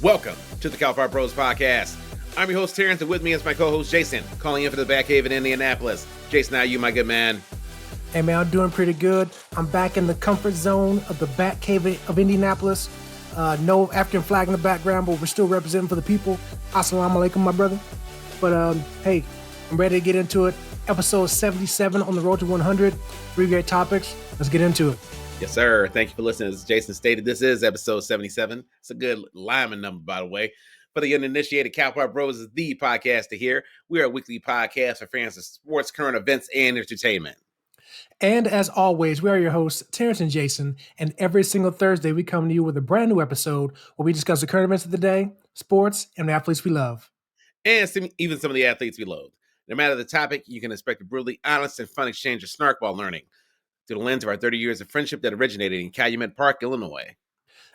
Welcome to the Cal Fire Bros podcast. I'm your host, Terrence, and with me is my co-host, Jason, calling in for the Back Cave in Indianapolis. Jason, how are you, my good man? Hey, man, I'm doing pretty good. I'm back in the comfort zone of the Back Cave of Indianapolis. No African flag in the background, but we're still representing for the people. Assalamu alaikum, my brother. But, hey, I'm ready to get into it. Episode 77 on the road to 100. 3 great topics. Let's get into it. Yes, sir. Thank you for listening. As Jason stated, this is episode 77. It's a good lineman number, by the way. For the uninitiated, Cal Fire Bros is the podcast to hear. We are a weekly podcast for fans of sports, current events, and entertainment. And as always, we are your hosts, Terrence and Jason, and every single Thursday we come to you with a brand new episode where we discuss the current events of the day, sports, and the athletes we love. And even some of the athletes we loathe. No matter the topic, you can expect a brutally honest and fun exchange of snark while learning through the lens of our 30 years of friendship that originated in Calumet Park, Illinois.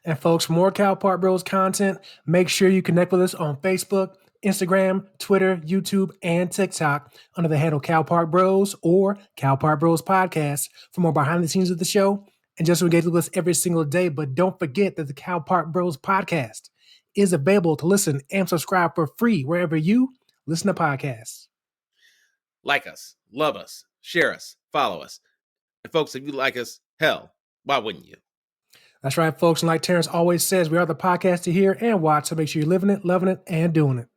And folks, for more Cal Park Bros content, make sure you connect with us on Facebook, Instagram, Twitter, YouTube, and TikTok under the handle Cal Park Bros or Cal Park Bros Podcast for more behind the scenes of the show and just engage with us every single day. But don't forget that the Cal Park Bros Podcast is available to listen and subscribe for free wherever you listen to podcasts. Like us, love us, share us, follow us. And folks, if you like us, hell, why wouldn't you? That's right, folks. And like Terrence always says, we are the podcast to hear and watch. So make sure you're living it, loving it, and doing it.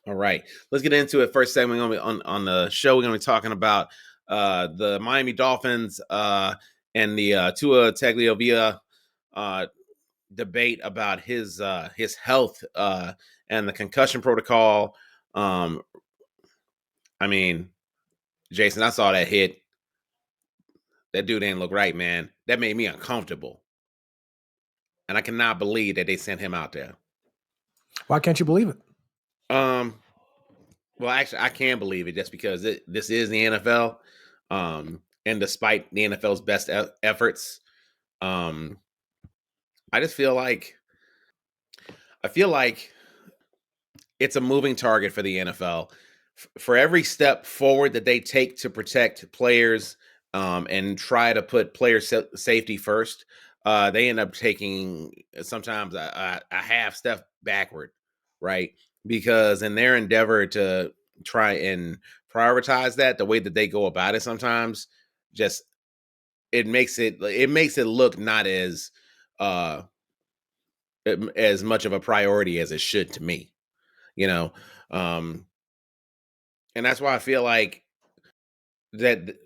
All right, let's get into it. First segment on the show, we're going to be talking about the Miami Dolphins and the Tua Tagovioloa debate about his health and the concussion protocol. I mean, Jason, I saw that hit. That dude didn't look right, man. That made me uncomfortable. And I cannot believe that they sent him out there. Why can't you believe it? Well, actually, I can believe it just because this is the NFL. And despite the NFL's best efforts, I feel like it's a moving target for the NFL. For every step forward that they take to protect players and try to put player safety first, they end up taking sometimes a half step backward, right? Because in their endeavor to try and prioritize that, the way that they go about it sometimes just it makes it look not as much of a priority as it should to me, you know. And that's why I feel like that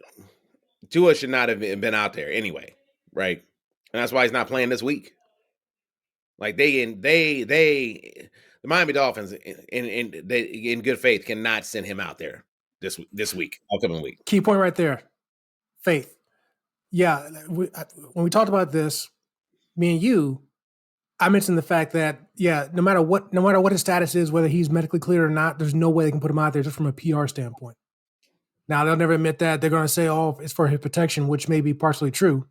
Tua should not have been out there anyway, right? And that's why he's not playing this week. Like the Miami Dolphins in good faith cannot send him out there this week, upcoming week. Key point right there, faith. Yeah, when we talked about this, me and you, I mentioned the fact that no matter what his status is, whether he's medically cleared or not, there's no way they can put him out there just from a PR standpoint. Now they'll never admit that. They're going to say, "Oh, it's for his protection," which may be partially true.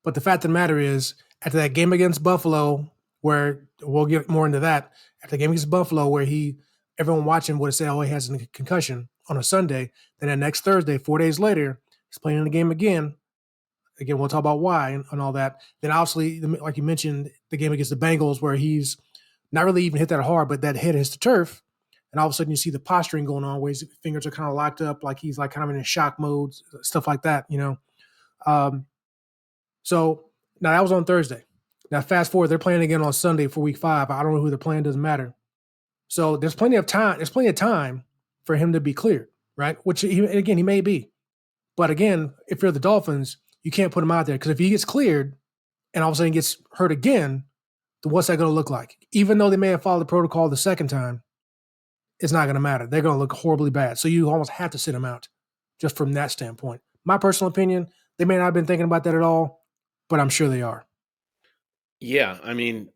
But the fact of the matter is, after that game against Buffalo, where we'll get more into that, after the game against Buffalo, where everyone watching would have said, "Oh, he has a concussion" on a Sunday. Then that next Thursday, 4 days later, he's playing in the game again. Again, we'll talk about why and all that. Then obviously, like you mentioned, the game against the Bengals, where he's not really even hit that hard, but that hit hits the turf. And all of a sudden you see the posturing going on where his fingers are kind of locked up, like he's like kind of in a shock mode, stuff like that, you know. So now that was on Thursday. Now fast forward, they're playing again on Sunday for week 5. I don't know who they're playing, doesn't matter. So there's plenty of time. There's plenty of time for him to be cleared, right? Which he may be. But again, if you're the Dolphins, you can't put him out there because if he gets cleared and all of a sudden gets hurt again, then what's that going to look like? Even though they may have followed the protocol the second time, it's not going to matter. They're going to look horribly bad. So you almost have to sit them out just from that standpoint. My personal opinion, they may not have been thinking about that at all, but I'm sure they are. Yeah, I mean,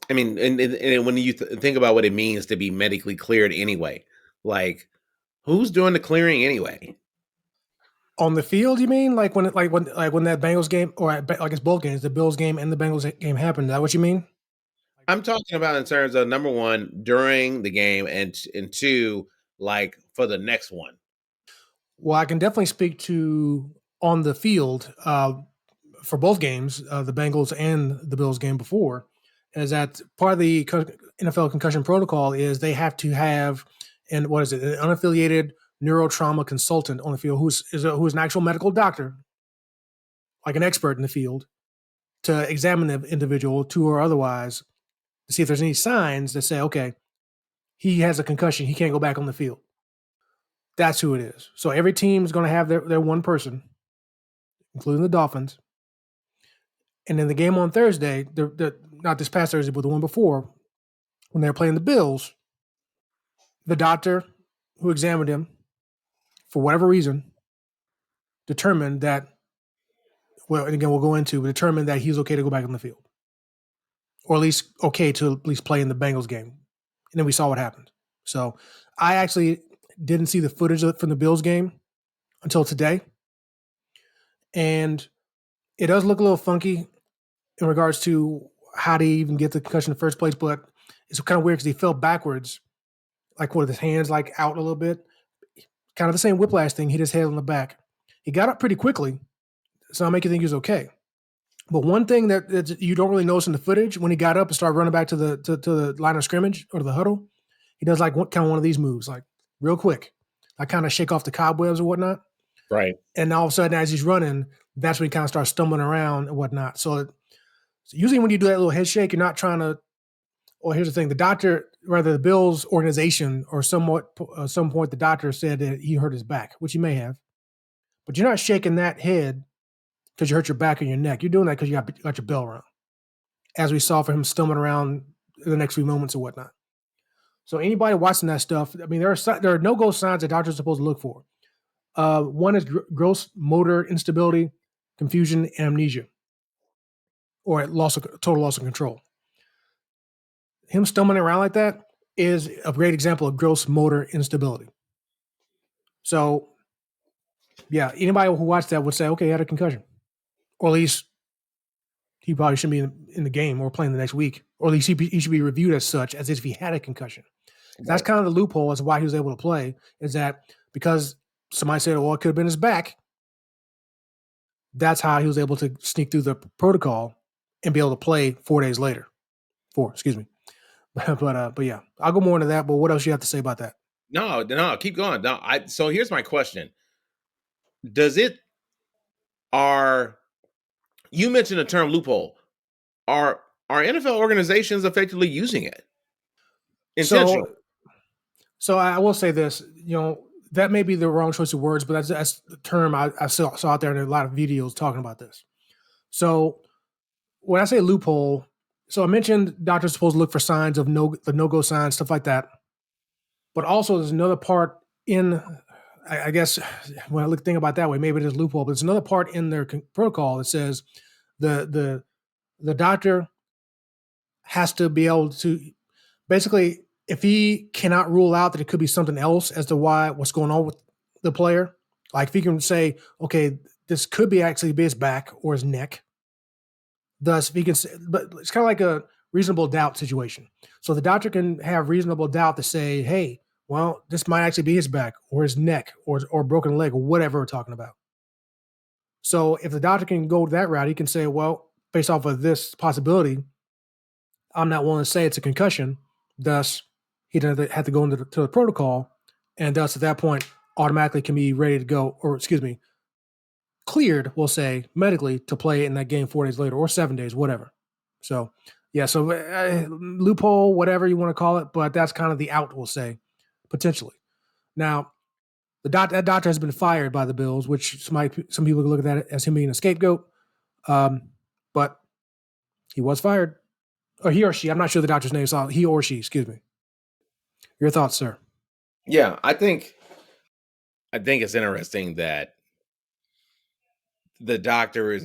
and when you think about what it means to be medically cleared anyway, like who's doing the clearing anyway? On the field, you mean? Like when that Bengals game, or like it's both games, the Bills game and the Bengals game happened. Is that what you mean? I'm talking about in terms of, number one, during the game, and two, like for the next one. Well, I can definitely speak to on the field. for both games, the Bengals and the Bills game before, is that part of the NFL concussion protocol is they have to have, and what is it, an unaffiliated neurotrauma consultant on the field who's an actual medical doctor, like an expert in the field, to examine the individual, to or otherwise, to see if there's any signs that say, okay, he has a concussion, he can't go back on the field. That's who it is. So every team's going to have their one person, including the Dolphins. And in the game on Thursday, not this past Thursday, but the one before, when they were playing the Bills, the doctor who examined him, for whatever reason, determined that, well, and again, we'll go into, determined that he's okay to go back on the field. Or at least okay to at least play in the Bengals game. And then we saw what happened. So I actually didn't see the footage from the Bills game until today. And it does look a little funky in regards to how to even get the concussion in the first place, but it's kind of weird because he fell backwards, like with his hands like out a little bit. Kind of the same whiplash thing, hit his head on the back. He got up pretty quickly, so I'll make you think he was okay. But one thing that you don't really notice in the footage, when he got up and started running back to the line of scrimmage or the huddle, he does like kind of one of these moves, like real quick, like kind of shake off the cobwebs or whatnot. Right. And all of a sudden, as he's running, that's when he kind of starts stumbling around and whatnot. So usually when you do that little head shake, you're not trying to. Well, here's the thing: the doctor, rather the Bills organization, or some point, the doctor said that he hurt his back, which he may have, but you're not shaking that head because you hurt your back or your neck. You're doing that because you got your bell rung, as we saw for him stumbling around in the next few moments or whatnot. So anybody watching that stuff, I mean, there are no-go signs that doctors are supposed to look for. One is gross motor instability, confusion, and amnesia, or total loss of control. Him stumbling around like that is a great example of gross motor instability. So, yeah, anybody who watched that would say, okay, he had a concussion. Or at least he probably shouldn't be in the game or playing the next week. Or at least he should be reviewed as such, as if he had a concussion. Right. That's kind of the loophole as to why he was able to play, is that because somebody said, well, it could have been his back. That's how he was able to sneak through the protocol and be able to play 4 days later. Excuse me. But yeah, I'll go more into that. But what else you have to say about that? No, keep going. No, so here's my question. You mentioned the term loophole. Are NFL organizations effectively using it? Intentional. So I will say this, that may be the wrong choice of words, but that's the term I saw out there in a lot of videos talking about this. So when I say loophole, so I mentioned doctors are supposed to look for signs of the no-go signs, stuff like that. But also there's another part in, I guess, when I think about it that way, maybe there's a loophole, but there's another part in their protocol that says the doctor has to be able to, basically, if he cannot rule out that it could be something else as to what's going on with the player, like if he can say, okay, this could be actually his back or his neck. Thus, if he can say, but it's kind of like a reasonable doubt situation. So the doctor can have reasonable doubt to say, hey, well, this might actually be his back or his neck or broken leg or whatever we're talking about. So if the doctor can go that route, he can say, well, based off of this possibility, I'm not willing to say it's a concussion. Thus, he doesn't have to go into the protocol, and thus at that point, automatically can be ready to go, or cleared, we'll say, medically to play in that game 4 days later or 7 days, whatever. So, yeah, so loophole, whatever you want to call it, but that's kind of the out, we'll say, potentially. Now, that doctor has been fired by the Bills, which some people look at that as him being a scapegoat, but he was fired. Or he or she, I'm not sure the doctor's name, so he or she, excuse me. Your thoughts, sir? Yeah, I think it's interesting that the doctor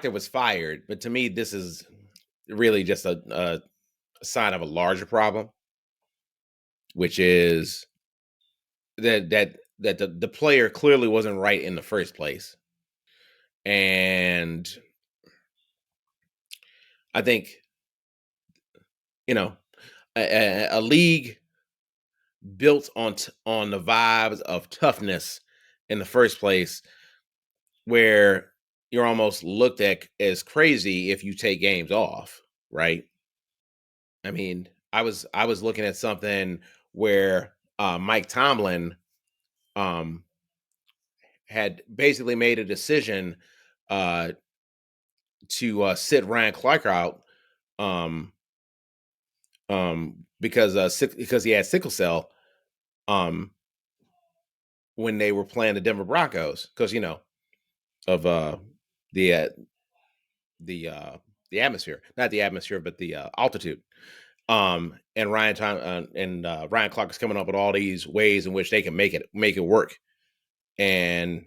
was fired, but to me, this is really just a sign of a larger problem, which is that the player clearly wasn't right in the first place. And I think, a league built on the vibes of toughness in the first place, where you're almost looked at as crazy if you take games off, right? I mean, I was looking at something where Mike Tomlin um, had basically made a decision uh, to sit Ryan Clark out um, because he had sickle cell um, when they were playing the Denver Broncos because of the uh, the uh, the atmosphere, not the atmosphere, but the altitude. And Ryan Clark is coming up with all these ways in which they can make it work. And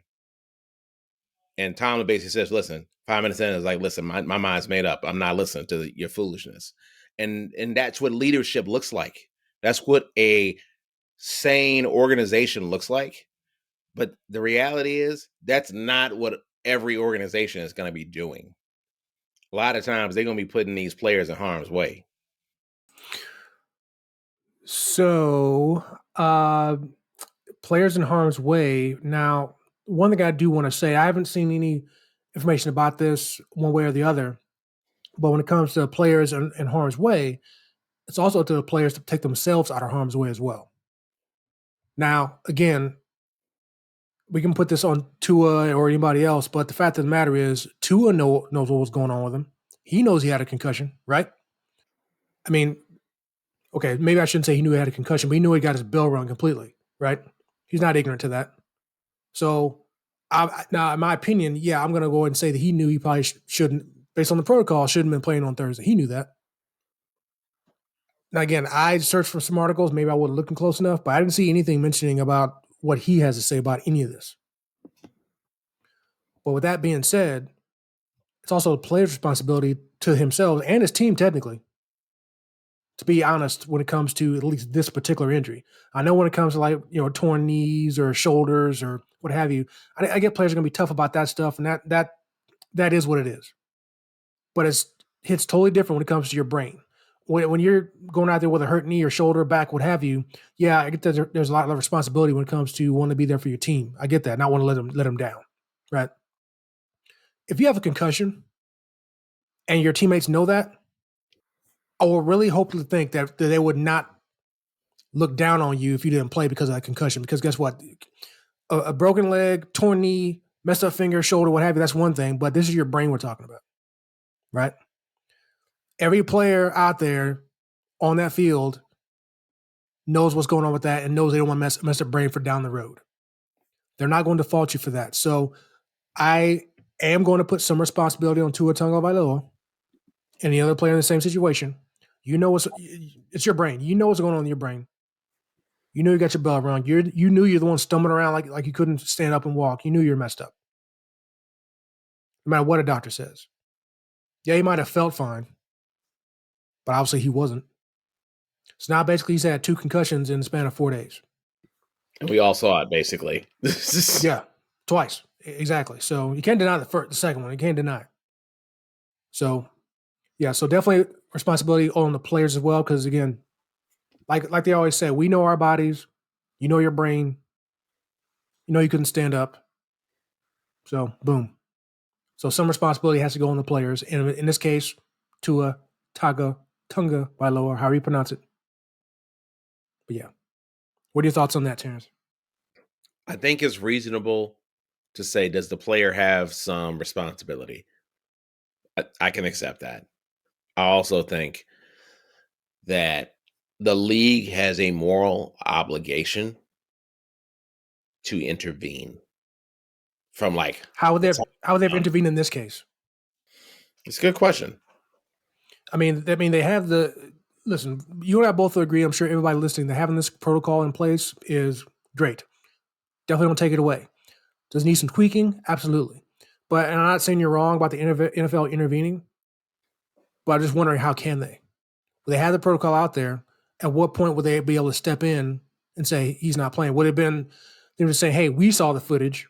Tomlin basically says, "Listen, 5 minutes in is like, listen, my mind's made up. I'm not listening to your foolishness." And that's what leadership looks like. That's what a sane organization looks like. But the reality is that's not what every organization is going to be doing. A lot of times they're going to be putting these players in harm's way. So, players in harm's way. Now, one thing I do want to say, I haven't seen any information about this one way or the other, but when it comes to players in harm's way, it's also to the players to take themselves out of harm's way as well. Now, again, we can put this on Tua or anybody else, but the fact of the matter is, Tua knows what was going on with him. He knows he had a concussion, right? I mean, okay, maybe I shouldn't say he knew he had a concussion, but he knew he got his bell rung completely, right? He's not ignorant to that. So, now, in my opinion, yeah, I'm going to go ahead and say that he knew he probably shouldn't, based on the protocol, shouldn't have been playing on Thursday. He knew that. Now, again, I searched for some articles. Maybe I wasn't looking close enough, but I didn't see anything mentioning about what he has to say about any of this. But with that being said, it's also the player's responsibility to himself and his team, technically, to be honest when it comes to at least this particular injury. I know when it comes to torn knees or shoulders or what have you, I get players are going to be tough about that stuff, and that is what it is. But it hits totally different when it comes to your brain. When you're going out there with a hurt knee or shoulder, back, what have you, yeah, I get that there's a lot of responsibility when it comes to wanting to be there for your team. I get that, not want to let them down, right? If you have a concussion and your teammates know that, I will really hope to think that they would not look down on you if you didn't play because of that concussion. Because guess what? A broken leg, torn knee, messed up finger, shoulder, what have you, that's one thing. But this is your brain we're talking about, right? Every player out there on that field knows what's going on with that and knows they don't want to mess up brain for down the road. They're not going to fault you for that. So I am going to put some responsibility on Tua Tagovailoa and the other player in the same situation. It's your brain. You know what's going on in your brain. You know you got your bell wrong. You knew you're the one stumbling around like you couldn't stand up and walk. You knew you were messed up. No matter what a doctor says. Yeah, he might have felt fine, but obviously he wasn't. So now basically he's had 2 concussions in the span of 4 days. And we all saw it, basically. Yeah, twice. Exactly. So you can't deny the second one. You can't deny it. So, yeah, so definitely responsibility on the players as well, because again, like they always say, we know our bodies. You know your brain. You know you couldn't stand up. So, boom. So some responsibility has to go on the players. And in this case, Tua Tagovailoa, however you pronounce it. But yeah. What are your thoughts on that, Terrence? I think it's reasonable to say, does the player have some responsibility? I can accept that. I also think that the league has a moral obligation to intervene from How would they down. intervene in this case? It's a good question. I mean, they have listen. You and I both agree. I'm sure everybody listening that having this protocol in place is great. Definitely don't take it away. Does it need some tweaking? Absolutely. But and I'm not saying you're wrong about the NFL intervening, but I'm just wondering how can they? They have the protocol out there. At what point would they be able to step in and say he's not playing? Would it have been they were saying, "Hey, we saw the footage,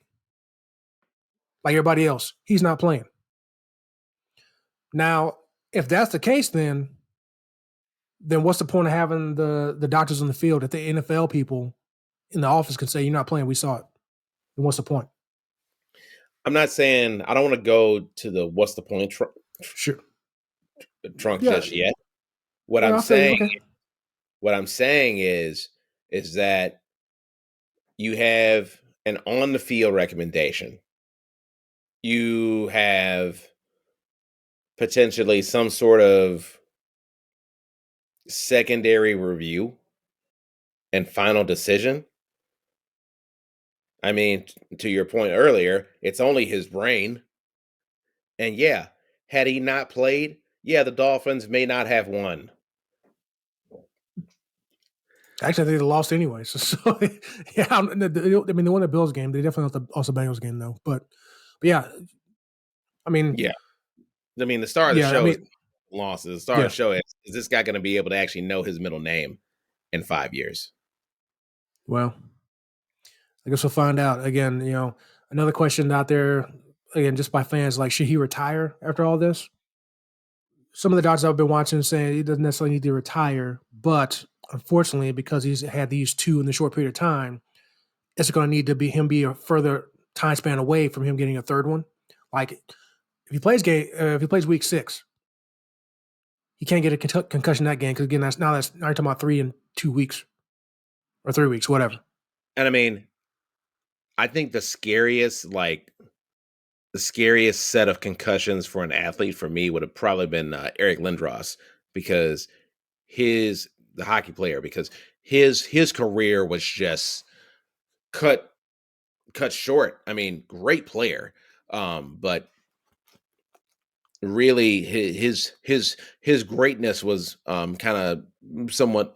like everybody else. He's not playing." Now, if that's the case, then what's the point of having the doctors on the field if the NFL people in the office can say you're not playing? We saw it. And what's the point? I'm not saying I don't want to go to the what's the point Sure. trunk Yeah. just yet. What Yeah, I'm I feel you. saying, Okay. what I'm saying is that you have an on the field recommendation. You have potentially some sort of secondary review and final decision. I mean, to your point earlier, it's only his brain. And yeah, had he not played, yeah, the Dolphins may not have won. Actually, I think they lost anyway. So yeah, I mean, they won the Bills game. They definitely lost the Bengals game though. But yeah, I mean, Yeah. I mean, the star of the yeah, I show is mean, losses. The star of yeah. the show is this guy going to be able to actually know his middle name in 5 years? Well, I guess we'll find out. Again, another question out there. Again, just by fans, like, should he retire after all this? Some of the doctors I've been watching saying he doesn't necessarily need to retire, but unfortunately, because he's had these two in the short period of time, it's going to need to be a further time span away from him getting a third one. Like if he plays week 6, he can't get a concussion that game because again, now you're talking about 3 and 2 weeks or 3 weeks, whatever. And I mean, I think the scariest set of concussions for an athlete for me would have probably been Eric Lindros because the hockey player because his career was just cut short. I mean, great player, but really his greatness was kind of somewhat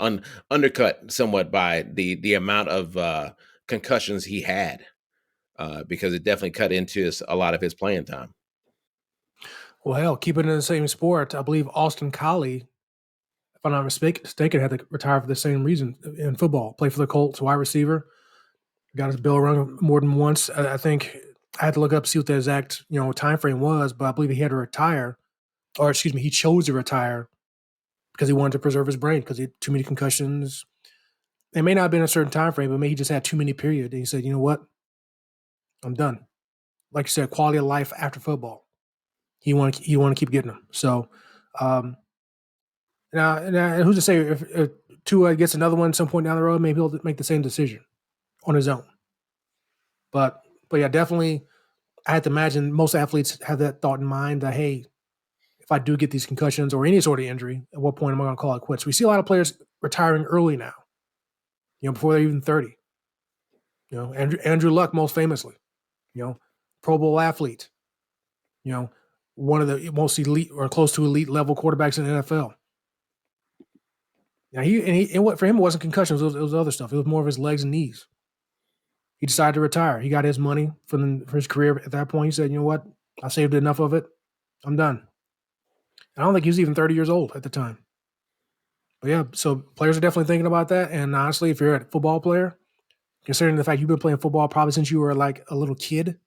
undercut somewhat by the amount of concussions he had because it definitely cut into a lot of his playing time. Well, hell, keep it in the same sport. I believe Austin Collie, if I'm not mistaken, had to retire for the same reason in football. Played for the Colts, wide receiver, got his bell rung more than once. I think I had to look up see what the exact time frame was, but I believe he had to retire, or excuse me, he chose to retire because he wanted to preserve his brain because he had too many concussions. It may not have been a certain time frame, but maybe he just had too many period. And he said, "You know what? I'm done." Like you said, quality of life after football. He want to keep getting them. So um, now, who's to say if Tua gets another one at some point down the road, maybe he'll make the same decision on his own. But yeah, definitely, I had to imagine most athletes have that thought in mind that hey, if I do get these concussions or any sort of injury, at what point am I going to call it quits? We see a lot of players retiring early now, before they're even 30. Andrew Luck, most famously, Pro Bowl athlete, you know, one of the most elite or close to elite level quarterbacks in the NFL. Now for him, it wasn't concussions; it was other stuff. It was more of his legs and knees. He decided to retire. He got his money for his career at that point. He said, "You know what? I saved enough of it. I'm done." I don't think he was even 30 years old at the time. But yeah, so players are definitely thinking about that. And honestly, if you're a football player, considering the fact you've been playing football probably since you were like a little kid,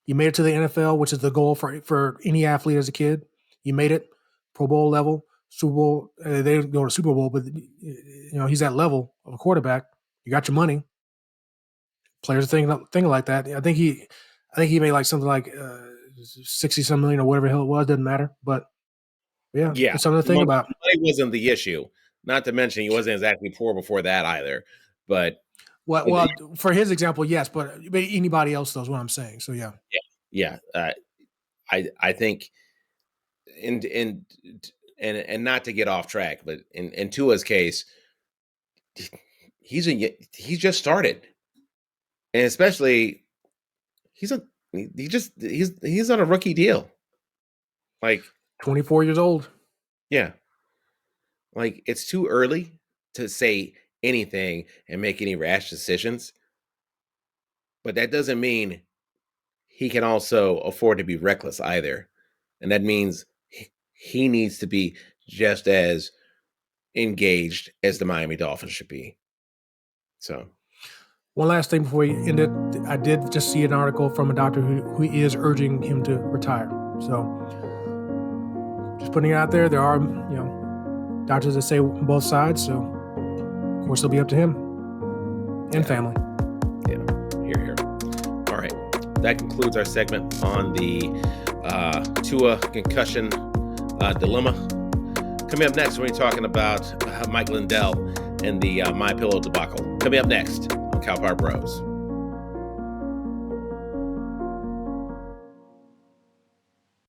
you made it to the NFL, which is the goal for any athlete as a kid. You made it, Pro Bowl level, Super Bowl. They didn't go to Super Bowl, but he's that level of a quarterback. You got your money. Players are thinking like that. I think he made like something like 60 some million or whatever the hell it was. Doesn't matter, but yeah, Yeah, it's something to think about. money wasn't the issue. Not to mention he wasn't exactly poor before that either. But Well, for his example, yes, but anybody else knows what I'm saying. So yeah, yeah, I think in and not to get off track, but in Tua's case, he's just started, and especially he's a he's on a rookie deal. Like 24 years old. yeah, like it's too early to say anything and make any rash decisions, but that doesn't mean he can also afford to be reckless either, and that means he needs to be just as engaged as the Miami Dolphins should be. So One last thing before we end it, I did just see an article from a doctor who is urging him to retire. So just putting it out there. There are doctors that say on both sides. So of course it'll be up to him and family. yeah, here. All right. that concludes our segment on the Tua concussion dilemma. Coming up next, we're talking about Mike Lindell and the My Pillow debacle. Coming up next on Cal Power Bros.